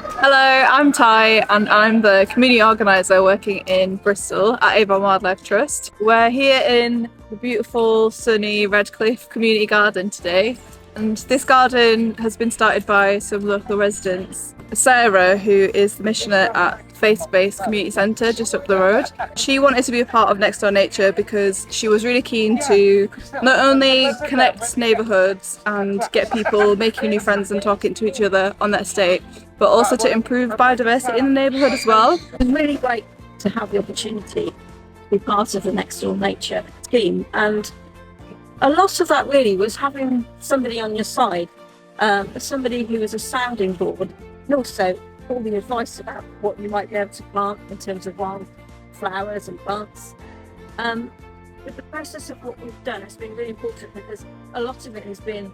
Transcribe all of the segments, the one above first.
Hello, I'm Tay and I'm the community organiser working in Bristol at Avon Wildlife Trust. We're here in the beautiful sunny Redcliffe community garden today, and this garden has been started by some local residents. Sarah, who is the missioner at Faithspace community centre just up the road, she wanted to be a part of Nextdoor Nature because she was really keen to not only connect neighbourhoods and get people making new friends and talking to each other on their estate, but also to improve biodiversity in the neighbourhood as well. It's really great to have the opportunity to be part of the Nextdoor Nature scheme, and a lot of that really was having somebody on your side, somebody who was a sounding board, and also all the advice about what you might be able to plant in terms of wild flowers and plants. But the process of what we've done has been really important because a lot of it has been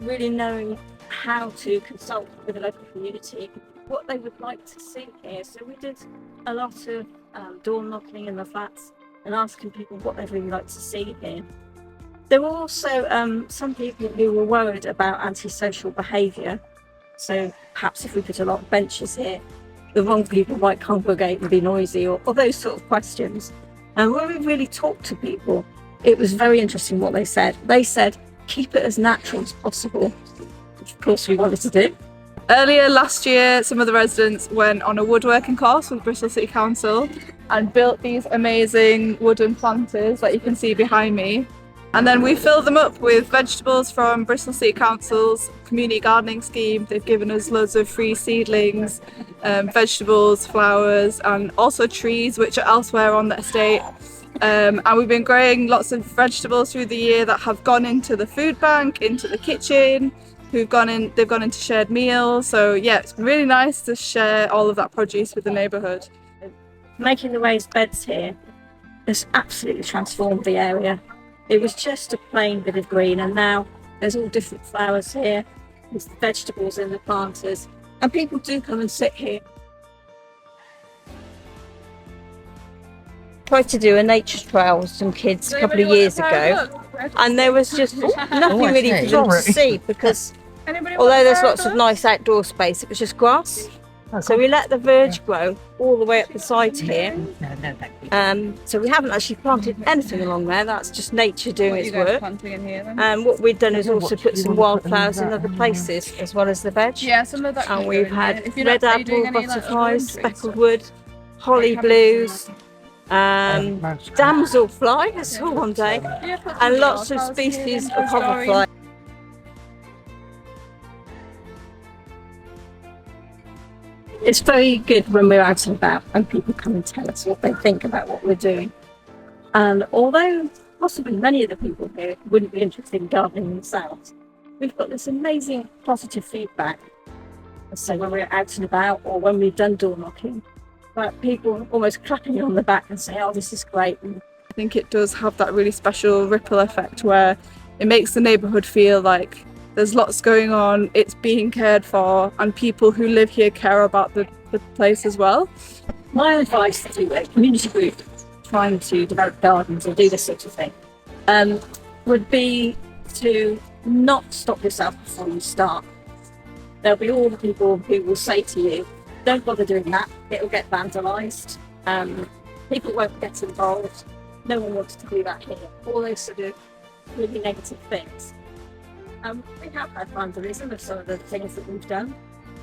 really knowing how to consult with the local community, what they would like to see here. So we did a lot of door knocking in the flats and asking people what they'd really like to see here. There were also some people who were worried about antisocial behaviour. So perhaps if we put a lot of benches here, the wrong people might congregate and be noisy, or those sort of questions. And when we really talked to people, it was very interesting what they said. They said, keep it as natural as possible, which of course we wanted to do. Earlier last year, some of the residents went on a woodworking course with Bristol City Council and built these amazing wooden planters that you can see behind me. And then we filled them up with vegetables from Bristol City Council's community gardening scheme. They've given us loads of free seedlings, vegetables, flowers, and also trees which are elsewhere on the estate. And we've been growing lots of vegetables through the year that have gone into the food bank, into the kitchen, they've gone into shared meals. So yeah, it's been really nice to share all of that produce with the neighbourhood. Making the raised beds here has absolutely transformed the area. It was just a plain bit of green, and now there's all different flowers here, there's vegetables in the planters, and people do come and sit here. Tried to do a nature trail with some kids a couple of years ago, and there was just nothing really for them to see because although there's lots of nice outdoor space, it was just grass. So we let the verge grow all the way up the sides here. So we haven't actually planted anything along there, that's just nature doing its work. And what we've done is also put some wildflowers in other places as well as the veg. And we've had red apple, butterflies, speckled wood, holly blues, damselfly, I saw one day, and lots of species of hoverfly. It's very good when we're out and about and people come and tell us what they think about what we're doing. And although possibly many of the people here wouldn't be interested in gardening themselves, we've got this amazing positive feedback. So when we're out and about or when we've done door knocking, like people almost clapping you on the back and saying, oh, this is great. I think it does have that really special ripple effect where it makes the neighbourhood feel like there's lots going on, it's being cared for, and people who live here care about the place as well. My advice to a community group trying to develop gardens and do this sort of thing would be to not stop yourself before you start. There'll be all the people who will say to you, don't bother doing that, it'll get vandalised, people won't get involved, no one wants to do that here, all those sort of really negative things. We have had vandalism of some of the things that we've done,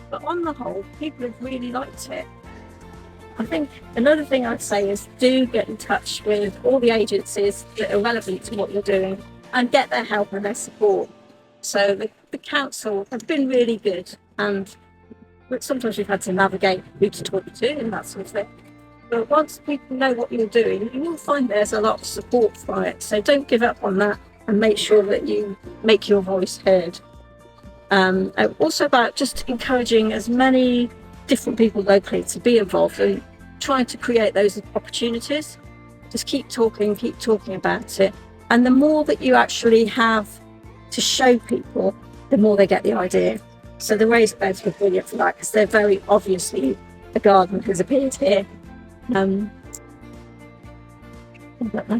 but on the whole, people have really liked it. I think another thing I'd say is do get in touch with all the agencies that are relevant to what you're doing and get their help and their support. So the council have been really good, and sometimes we've had to navigate who to talk to and that sort of thing. But once people know what you're doing, you will find there's a lot of support for it. So don't give up on that, and make sure that you make your voice heard. Also about just encouraging as many different people locally to be involved and trying to create those opportunities. Just keep talking about it. And the more that you actually have to show people, the more they get the idea. So the raised beds were brilliant for that because they're very obviously a garden has appeared here. I don't know.